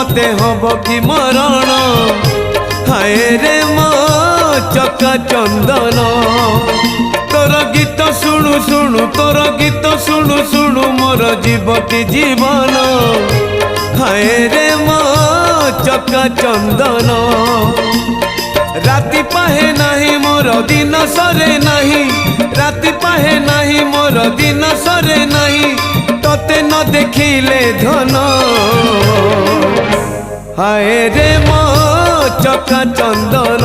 मते हब कि मरण हाय रे मो चका चंदन तोर गीत शुणु शुणु तोर गीत शुणु शुणु मोर जीव कि जीवन हाय रे मो चका चंदन राति पाहे नाही मोर दिन सरे नाही राति पाहे नाही मोर दिन सरे नाही तोते न देखिले धन हाय रे मो चका चंदन।